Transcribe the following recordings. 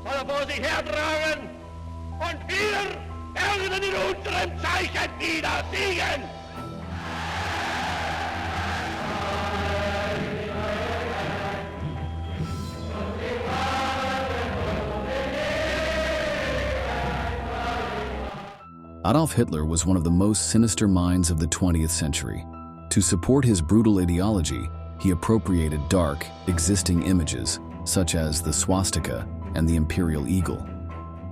oder vor sich hertragen. Und wir werden in unserem Zeichen wieder siegen. Adolf Hitler was one of the most sinister minds of the 20th century. To support his brutal ideology, he appropriated dark, existing images, such as the swastika and the imperial eagle.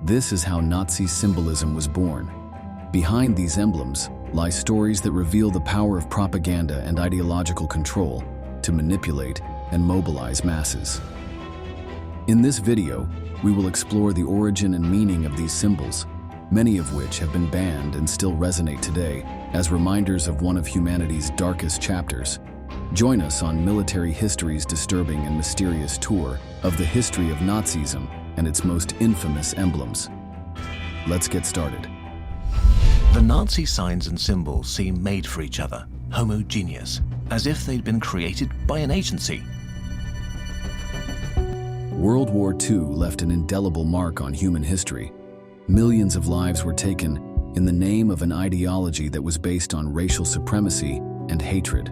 This is how Nazi symbolism was born. Behind these emblems lie stories that reveal the power of propaganda and ideological control to manipulate and mobilize masses. In this video, we will explore the origin and meaning of these symbols, many of which have been banned and still resonate today as reminders of one of humanity's darkest chapters. Join us on Military History's disturbing and mysterious tour of the history of Nazism and its most infamous emblems. Let's get started. The Nazi signs and symbols seem made for each other, homogeneous, as if they'd been created by an agency. World War II left an indelible mark on human history. Millions of lives were taken in the name of an ideology that was based on racial supremacy and hatred.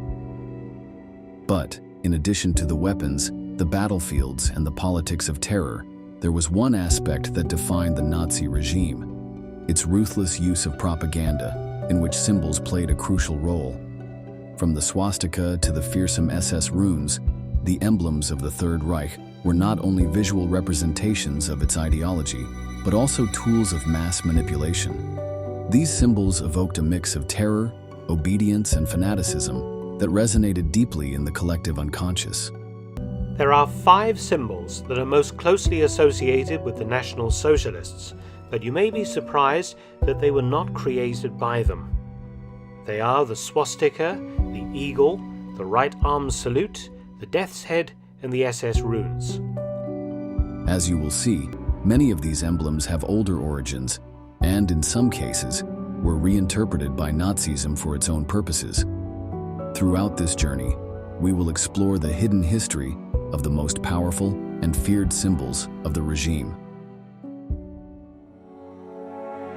But, in addition to the weapons, the battlefields, and the politics of terror, there was one aspect that defined the Nazi regime: its ruthless use of propaganda, in which symbols played a crucial role. From the swastika to the fearsome SS runes, the emblems of the Third Reich were not only visual representations of its ideology, but also tools of mass manipulation. These symbols evoked a mix of terror, obedience, and fanaticism that resonated deeply in the collective unconscious. There are 5 symbols that are most closely associated with the National Socialists, but you may be surprised that they were not created by them. They are the swastika, the eagle, the right arm salute, the death's head, and the SS runes. As you will see, many of these emblems have older origins, and in some cases, were reinterpreted by Nazism for its own purposes. Throughout this journey, we will explore the hidden history of the most powerful and feared symbols of the regime.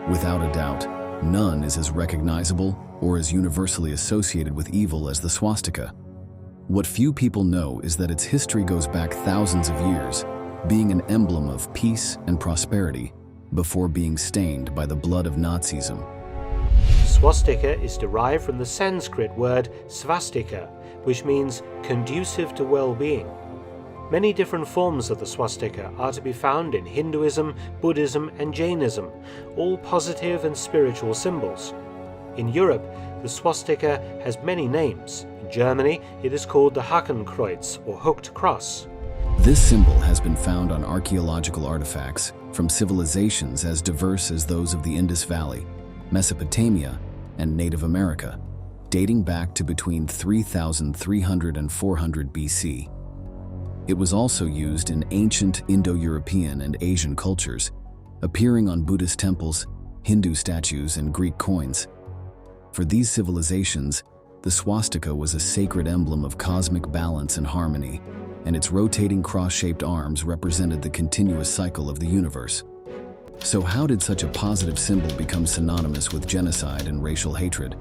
Without a doubt, none is as recognizable or as universally associated with evil as the swastika. What few people know is that its history goes back thousands of years, being an emblem of peace and prosperity before being stained by the blood of Nazism. Swastika is derived from the Sanskrit word swastika, which means conducive to well-being. Many different forms of the swastika are to be found in Hinduism, Buddhism, and Jainism, all positive and spiritual symbols. In Europe, the swastika has many names. In Germany, it is called the Hakenkreuz, or hooked cross. This symbol has been found on archaeological artifacts from civilizations as diverse as those of the Indus Valley, Mesopotamia, and Native America, dating back to between 3,300 and 400 BC. It was also used in ancient Indo-European and Asian cultures, appearing on Buddhist temples, Hindu statues, and Greek coins. For these civilizations, the swastika was a sacred emblem of cosmic balance and harmony, and its rotating cross-shaped arms represented the continuous cycle of the universe. So how did such a positive symbol become synonymous with genocide and racial hatred?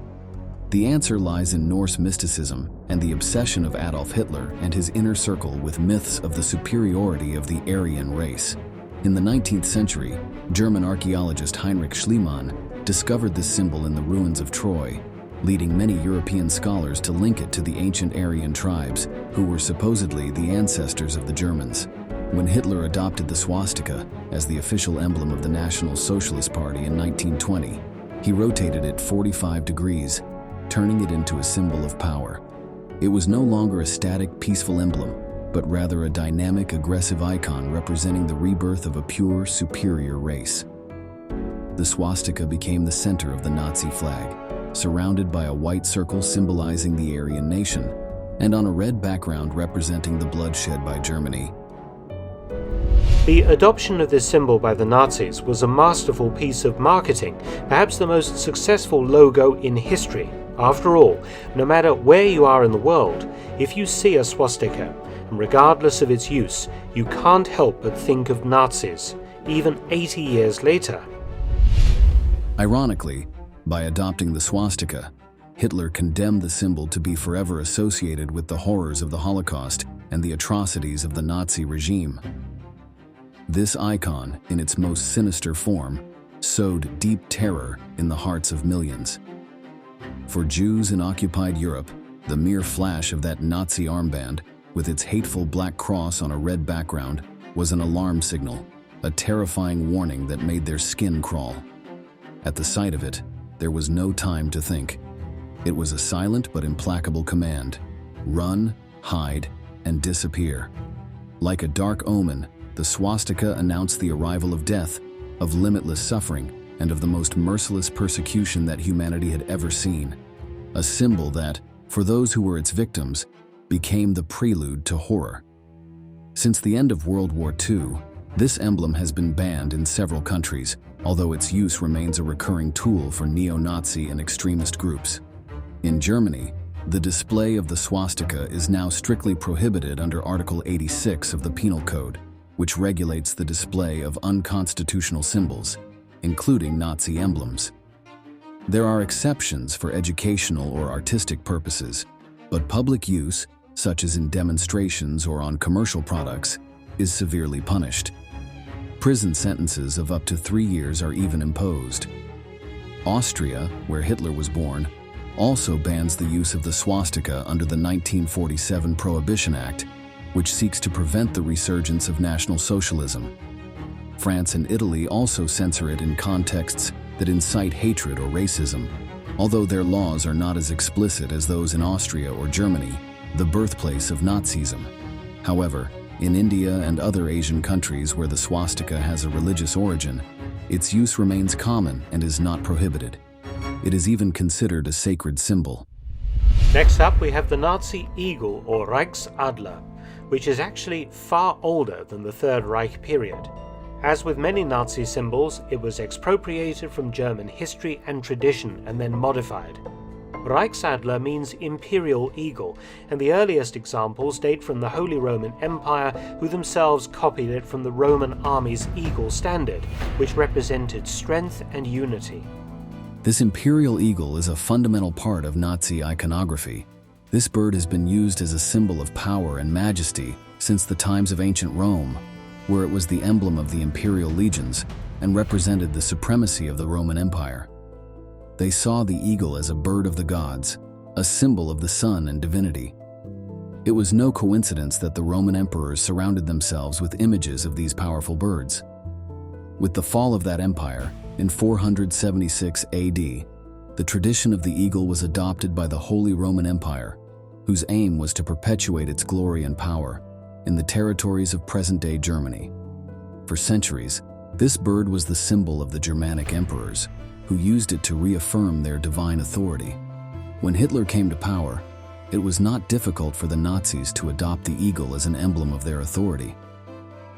The answer lies in Norse mysticism and the obsession of Adolf Hitler and his inner circle with myths of the superiority of the Aryan race. In the 19th century, German archaeologist Heinrich Schliemann discovered this symbol in the ruins of Troy, leading many European scholars to link it to the ancient Aryan tribes, who were supposedly the ancestors of the Germans. When Hitler adopted the swastika as the official emblem of the National Socialist Party in 1920, he rotated it 45 degrees, turning it into a symbol of power. It was no longer a static, peaceful emblem, but rather a dynamic, aggressive icon representing the rebirth of a pure, superior race. The swastika became the center of the Nazi flag, surrounded by a white circle symbolizing the Aryan nation, and on a red background representing the bloodshed by Germany. The adoption of this symbol by the Nazis was a masterful piece of marketing, perhaps the most successful logo in history. After all, no matter where you are in the world, if you see a swastika, and regardless of its use, you can't help but think of Nazis. even 80 years later. Ironically, by adopting the swastika, Hitler condemned the symbol to be forever associated with the horrors of the Holocaust and the atrocities of the Nazi regime. This icon, in its most sinister form, sowed deep terror in the hearts of millions. For Jews in occupied Europe, the mere flash of that Nazi armband, with its hateful black cross on a red background, was an alarm signal, a terrifying warning that made their skin crawl. At the sight of it, there was no time to think. It was a silent but implacable command: run, hide, and disappear. Like a dark omen, the swastika announced the arrival of death, of limitless suffering, and of the most merciless persecution that humanity had ever seen. A symbol that, for those who were its victims, became the prelude to horror. Since the end of World War II, this emblem has been banned in several countries, although its use remains a recurring tool for neo-Nazi and extremist groups. In Germany, the display of the swastika is now strictly prohibited under Article 86 of the Penal Code, which regulates the display of unconstitutional symbols, including Nazi emblems. There are exceptions for educational or artistic purposes, but public use, such as in demonstrations or on commercial products, is severely punished. Prison sentences of up to 3 years are even imposed. Austria, where Hitler was born, also bans the use of the swastika under the 1947 Prohibition Act, which seeks to prevent the resurgence of National Socialism. France and Italy also censor it in contexts that incite hatred or racism, although their laws are not as explicit as those in Austria or Germany, the birthplace of Nazism. However, in India and other Asian countries where the swastika has a religious origin, its use remains common and is not prohibited. It is even considered a sacred symbol. Next up, we have the Nazi eagle, or Reichsadler, which is actually far older than the Third Reich period. As with many Nazi symbols, it was expropriated from German history and tradition and then modified. Reichsadler means imperial eagle, and the earliest examples date from the Holy Roman Empire, who themselves copied it from the Roman army's eagle standard, which represented strength and unity. This imperial eagle is a fundamental part of Nazi iconography. This bird has been used as a symbol of power and majesty since the times of ancient Rome, where it was the emblem of the imperial legions and represented the supremacy of the Roman Empire. They saw the eagle as a bird of the gods, a symbol of the sun and divinity. It was no coincidence that the Roman emperors surrounded themselves with images of these powerful birds. With the fall of that empire, in 476 AD, the tradition of the eagle was adopted by the Holy Roman Empire, whose aim was to perpetuate its glory and power in the territories of present-day Germany. For centuries, this bird was the symbol of the Germanic emperors, who used it to reaffirm their divine authority. When Hitler came to power, it was not difficult for the Nazis to adopt the eagle as an emblem of their authority.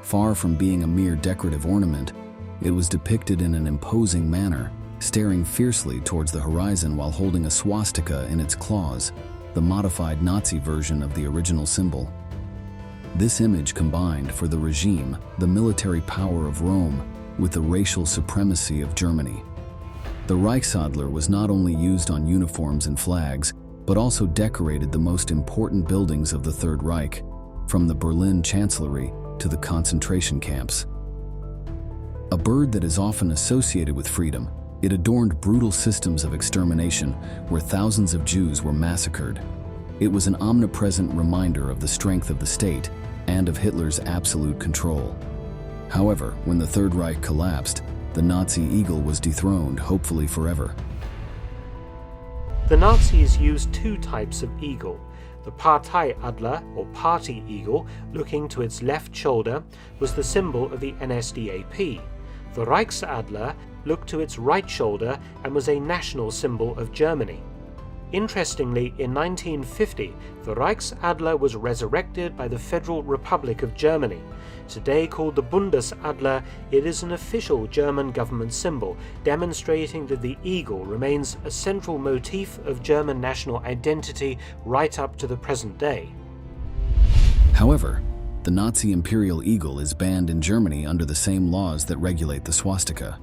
Far from being a mere decorative ornament, it was depicted in an imposing manner, staring fiercely towards the horizon while holding a swastika in its claws, the modified Nazi version of the original symbol. This image combined for the regime the military power of Rome with the racial supremacy of Germany. The Reichsadler was not only used on uniforms and flags, but also decorated the most important buildings of the Third Reich, from the Berlin Chancellery to the concentration camps. A bird that is often associated with freedom, it adorned brutal systems of extermination where thousands of Jews were massacred. It was an omnipresent reminder of the strength of the state and of Hitler's absolute control. However, when the Third Reich collapsed, the Nazi eagle was dethroned, hopefully forever. The Nazis used two types of eagle. The Parteiadler, or party eagle, looking to its left shoulder, was the symbol of the NSDAP. The Reichsadler looked to its right shoulder and was a national symbol of Germany. Interestingly, in 1950, the Reichsadler was resurrected by the Federal Republic of Germany. Today called the Bundesadler, it is an official German government symbol, demonstrating that the eagle remains a central motif of German national identity right up to the present day. However, the Nazi imperial eagle is banned in Germany under the same laws that regulate the swastika.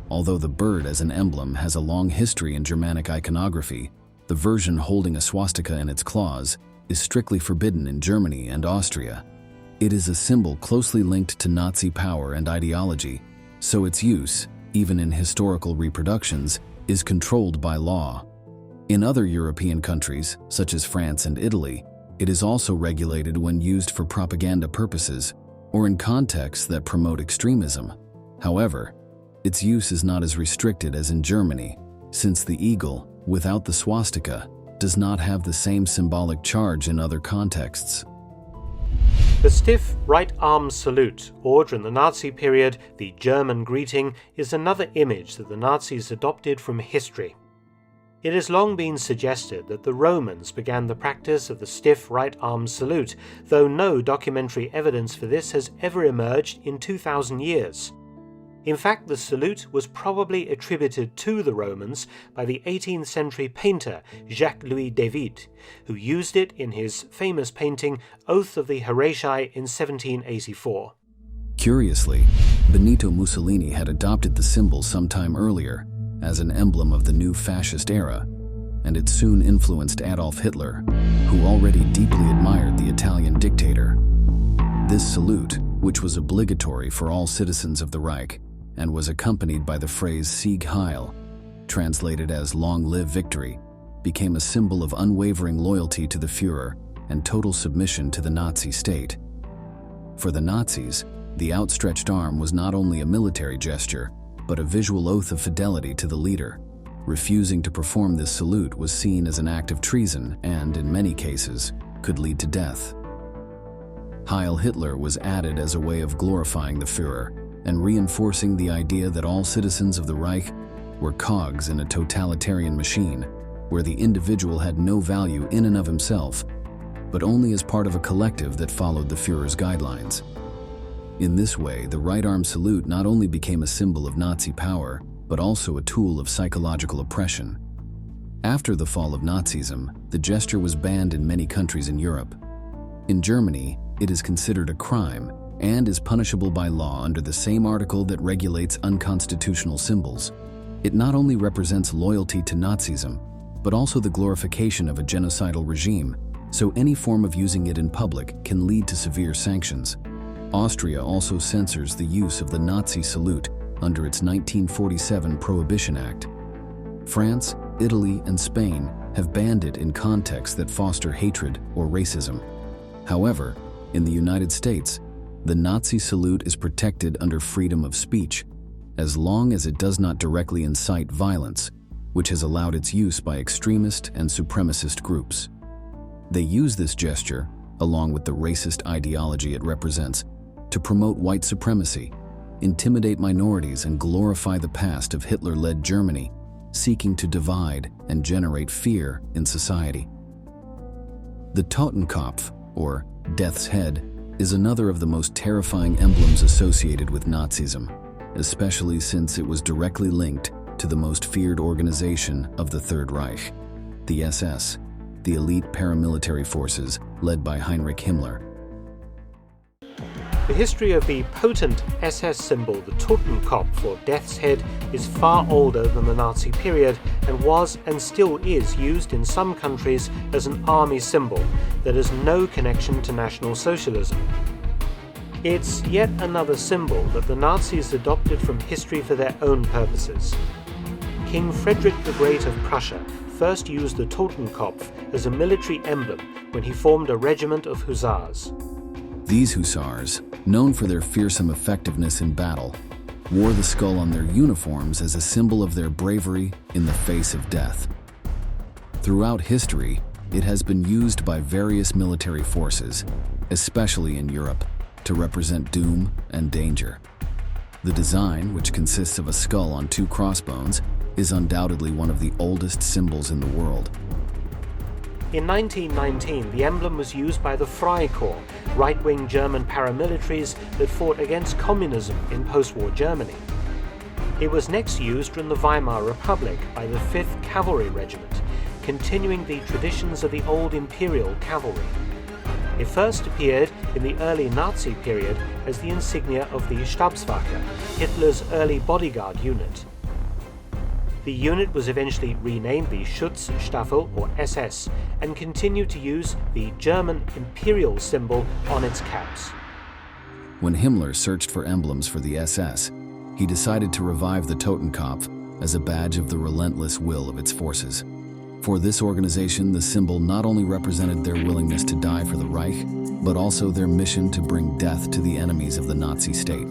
Although the bird as an emblem has a long history in Germanic iconography, the version holding a swastika in its claws is strictly forbidden in Germany and Austria. It is a symbol closely linked to Nazi power and ideology, so its use, even in historical reproductions, is controlled by law. In other European countries, such as France and Italy, it is also regulated when used for propaganda purposes or in contexts that promote extremism. However, its use is not as restricted as in Germany, since the eagle, without the swastika, does not have the same symbolic charge in other contexts. The stiff right arm salute, or during the Nazi period, the German greeting, is another image that the Nazis adopted from history. It has long been suggested that the Romans began the practice of the stiff right arm salute, though no documentary evidence for this has ever emerged in 2000 years. In fact, the salute was probably attributed to the Romans by the 18th century painter Jacques-Louis David, who used it in his famous painting Oath of the Horatii in 1784. Curiously, Benito Mussolini had adopted the symbol sometime earlier as an emblem of the new fascist era, and it soon influenced Adolf Hitler, who already deeply admired the Italian dictator. This salute, which was obligatory for all citizens of the Reich, and was accompanied by the phrase Sieg Heil, translated as Long Live Victory, became a symbol of unwavering loyalty to the Führer and total submission to the Nazi state. For the Nazis, the outstretched arm was not only a military gesture, but a visual oath of fidelity to the leader. Refusing to perform this salute was seen as an act of treason and, in many cases, could lead to death. Heil Hitler was added as a way of glorifying the Führer and reinforcing the idea that all citizens of the Reich were cogs in a totalitarian machine where the individual had no value in and of himself, but only as part of a collective that followed the Führer's guidelines. In this way, the right arm salute not only became a symbol of Nazi power, but also a tool of psychological oppression. After the fall of Nazism, the gesture was banned in many countries in Europe. In Germany, it is considered a crime and is punishable by law under the same article that regulates unconstitutional symbols. It not only represents loyalty to Nazism, but also the glorification of a genocidal regime, so any form of using it in public can lead to severe sanctions. Austria also censors the use of the Nazi salute under its 1947 Prohibition Act. France, Italy, and Spain have banned it in contexts that foster hatred or racism. However, in the United States, the Nazi salute is protected under freedom of speech, as long as it does not directly incite violence, which has allowed its use by extremist and supremacist groups. They use this gesture, along with the racist ideology it represents, to promote white supremacy, intimidate minorities, and glorify the past of Hitler-led Germany, seeking to divide and generate fear in society. The Totenkopf, or Death's Head, is another of the most terrifying emblems associated with Nazism, especially since it was directly linked to the most feared organization of the Third Reich, the SS, the elite paramilitary forces led by Heinrich Himmler. The history of the potent SS symbol, the Totenkopf, or Death's Head, is far older than the Nazi period and was and still is used in some countries as an army symbol that has no connection to National Socialism. It's yet another symbol that the Nazis adopted from history for their own purposes. King Frederick the Great of Prussia first used the Totenkopf as a military emblem when he formed a regiment of hussars. These hussars, known for their fearsome effectiveness in battle, wore the skull on their uniforms as a symbol of their bravery in the face of death. Throughout history, it has been used by various military forces, especially in Europe, to represent doom and danger. The design, which consists of a skull on two crossbones, is undoubtedly one of the oldest symbols in the world. In 1919, the emblem was used by the Freikorps, right-wing German paramilitaries that fought against communism in post-war Germany. It was next used during the Weimar Republic by the 5th Cavalry Regiment, continuing the traditions of the old imperial cavalry. It first appeared in the early Nazi period as the insignia of the Stabswache, Hitler's early bodyguard unit. The unit was eventually renamed the Schutzstaffel or SS and continued to use the German imperial symbol on its caps. When Himmler searched for emblems for the SS, he decided to revive the Totenkopf as a badge of the relentless will of its forces. For this organization, the symbol not only represented their willingness to die for the Reich, but also their mission to bring death to the enemies of the Nazi state.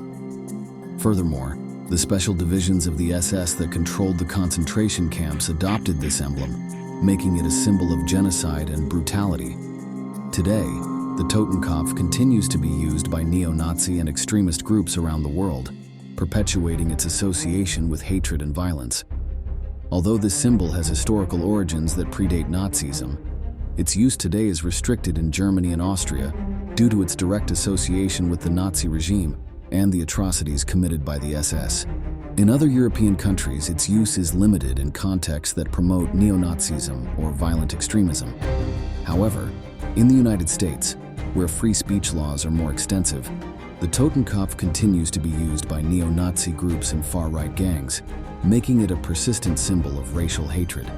Furthermore, the special divisions of the SS that controlled the concentration camps adopted this emblem, making it a symbol of genocide and brutality. Today, the Totenkopf continues to be used by neo-Nazi and extremist groups around the world, perpetuating its association with hatred and violence. Although this symbol has historical origins that predate Nazism, its use today is restricted in Germany and Austria due to its direct association with the Nazi regime and the atrocities committed by the SS. In other European countries, its use is limited in contexts that promote neo-Nazism or violent extremism. However, in the United States, where free speech laws are more extensive, the Totenkopf continues to be used by neo-Nazi groups and far-right gangs, making it a persistent symbol of racial hatred.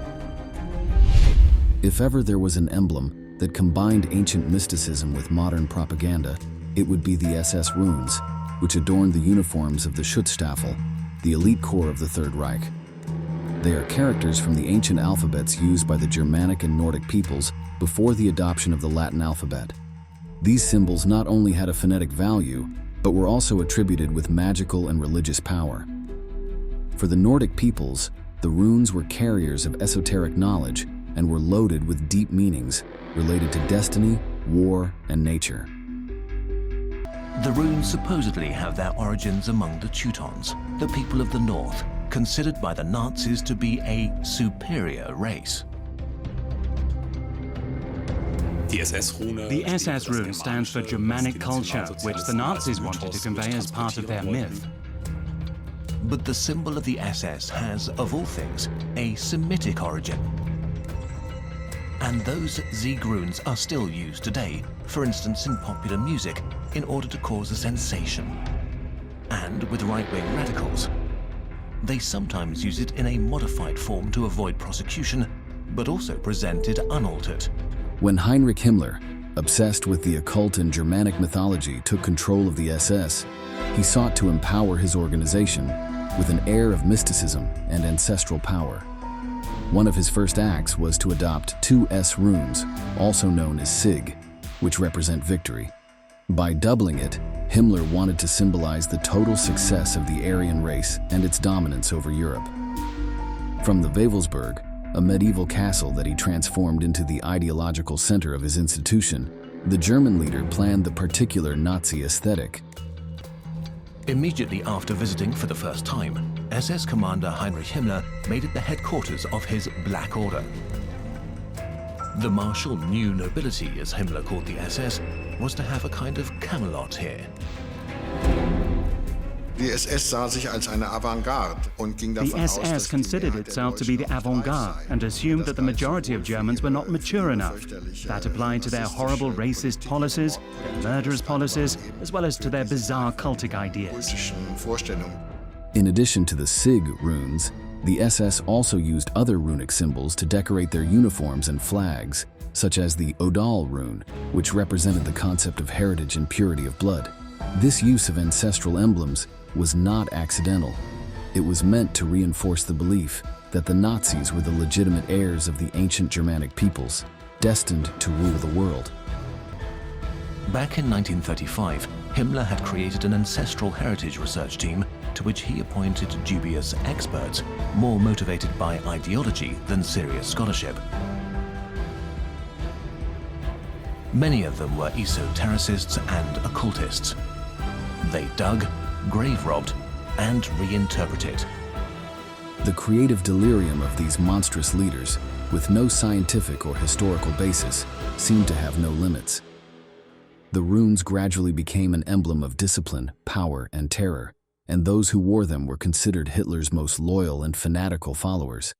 If ever there was an emblem that combined ancient mysticism with modern propaganda, it would be the SS runes, which adorned the uniforms of the Schutzstaffel, the elite corps of the Third Reich. They are characters from the ancient alphabets used by the Germanic and Nordic peoples before the adoption of the Latin alphabet. These symbols not only had a phonetic value, but were also attributed with magical and religious power. For the Nordic peoples, the runes were carriers of esoteric knowledge and were loaded with deep meanings related to destiny, war, and nature. The runes supposedly have their origins among the Teutons, the people of the north, considered by the Nazis to be a superior race. The SS rune stands for Germanic culture, which the Nazis wanted to convey as part of their myth. But the symbol of the SS has, of all things, a Semitic origin. And those Sieg runes are still used today, for instance in popular music, in order to cause a sensation. And with right-wing radicals. They sometimes use it in a modified form to avoid prosecution, but also present it unaltered. When Heinrich Himmler, obsessed with the occult and Germanic mythology, took control of the SS, he sought to empower his organization with an air of mysticism and ancestral power. One of his first acts was to adopt two S runes, also known as Sieg, which represent victory. By doubling it, Himmler wanted to symbolize the total success of the Aryan race and its dominance over Europe. From the Wewelsburg, a medieval castle that he transformed into the ideological center of his institution, the German leader planned the particular Nazi aesthetic. Immediately after visiting for the first time, SS commander Heinrich Himmler made it the headquarters of his Black Order. The martial new nobility, as Himmler called the SS, was to have a kind of Camelot here. The SS considered itself to be the avant-garde and assumed that the majority of Germans were not mature enough. That applied to their horrible racist policies, their murderous policies, as well as to their bizarre cultic ideas. In addition to the Sieg runes, the SS also used other runic symbols to decorate their uniforms and flags, such as the Odal rune, which represented the concept of heritage and purity of blood. This use of ancestral emblems was not accidental. It was meant to reinforce the belief that the Nazis were the legitimate heirs of the ancient Germanic peoples, destined to rule the world. Back in 1935, Himmler had created an ancestral heritage research team to which he appointed dubious experts, more motivated by ideology than serious scholarship. Many of them were esotericists and occultists. They dug, grave robbed, and reinterpreted. The creative delirium of these monstrous leaders, with no scientific or historical basis, seemed to have no limits. The runes gradually became an emblem of discipline, power, and terror, and those who wore them were considered Hitler's most loyal and fanatical followers.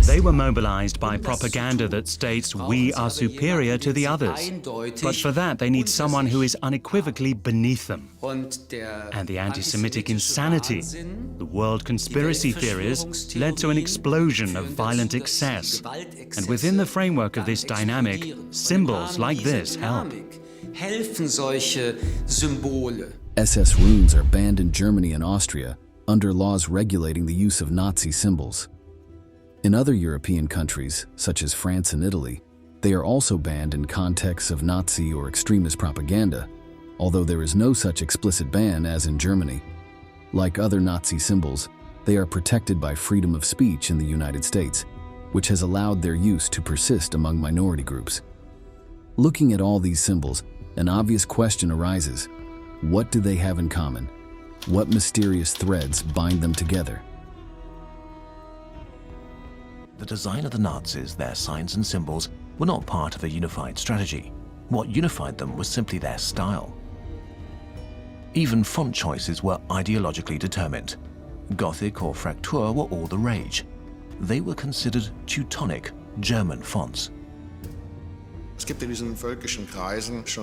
They were mobilized by propaganda that states we are superior to the others. But for that, they need someone who is unequivocally beneath them. And the anti-Semitic insanity, the world conspiracy theories, led to an explosion of violent excess. And within the framework of this dynamic, symbols like this help. SS runes are banned in Germany and Austria under laws regulating the use of Nazi symbols. In other European countries, such as France and Italy, they are also banned in contexts of Nazi or extremist propaganda, although there is no such explicit ban as in Germany. Like other Nazi symbols, they are protected by freedom of speech in the United States, which has allowed their use to persist among minority groups. Looking at all these symbols, an obvious question arises: what do they have in common? What mysterious threads bind them together? The design of the Nazis, their signs and symbols, were not part of a unified strategy. What unified them was simply their style. Even font choices were ideologically determined. Gothic or Fraktur were all the rage. They were considered Teutonic, German fonts.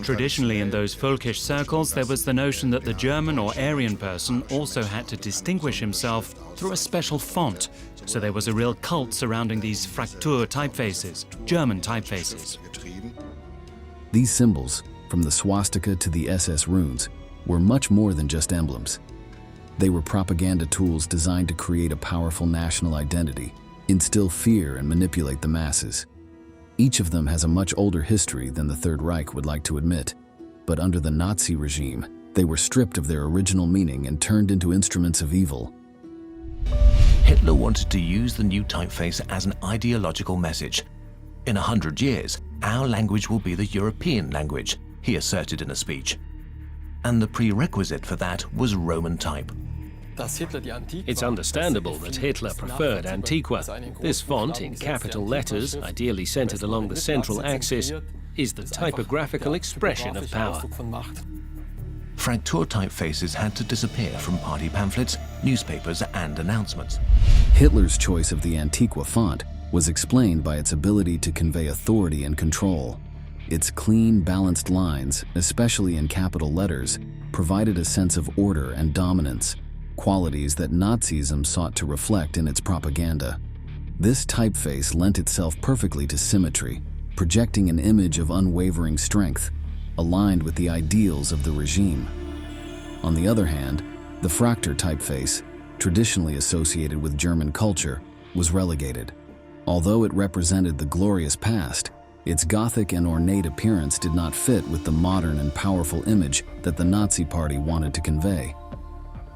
Traditionally, in those folkish circles, there was the notion that the German or Aryan person also had to distinguish himself through a special font. So there was a real cult surrounding these Fraktur typefaces, German typefaces. These symbols, from the swastika to the SS runes, were much more than just emblems. They were propaganda tools designed to create a powerful national identity, instill fear, and manipulate the masses. Each of them has a much older history than the Third Reich would like to admit, but under the Nazi regime, they were stripped of their original meaning and turned into instruments of evil. Hitler wanted to use the new typeface as an ideological message. In 100 years, our language will be the European language, he asserted in a speech. And the prerequisite for that was Roman type. It's understandable that Hitler preferred Antiqua. This font, in capital letters, ideally centered along the central axis, is the typographical expression of power. Fraktur typefaces had to disappear from party pamphlets, newspapers, and announcements. Hitler's choice of the Antiqua font was explained by its ability to convey authority and control. Its clean, balanced lines, especially in capital letters, provided a sense of order and dominance, qualities that Nazism sought to reflect in its propaganda. This typeface lent itself perfectly to symmetry, projecting an image of unwavering strength, aligned with the ideals of the regime. On the other hand, the Fraktur typeface, traditionally associated with German culture, was relegated. Although it represented the glorious past, its Gothic and ornate appearance did not fit with the modern and powerful image that the Nazi Party wanted to convey.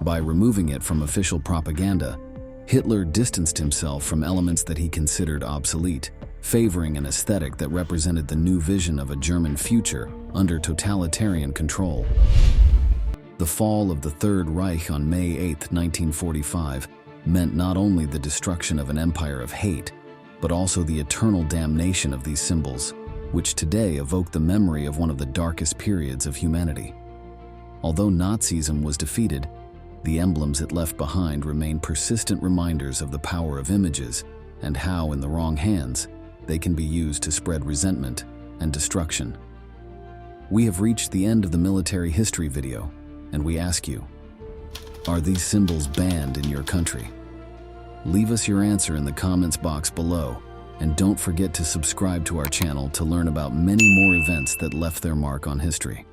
By removing it from official propaganda, Hitler distanced himself from elements that he considered obsolete, favoring an aesthetic that represented the new vision of a German future under totalitarian control. The fall of the Third Reich on May 8, 1945, meant not only the destruction of an empire of hate, but also the eternal damnation of these symbols, which today evoke the memory of one of the darkest periods of humanity. Although Nazism was defeated, the emblems it left behind remain persistent reminders of the power of images and how, in the wrong hands, they can be used to spread resentment and destruction. We have reached the end of the military history video, and we ask you, are these symbols banned in your country? Leave us your answer in the comments box below, and don't forget to subscribe to our channel to learn about many more events that left their mark on history.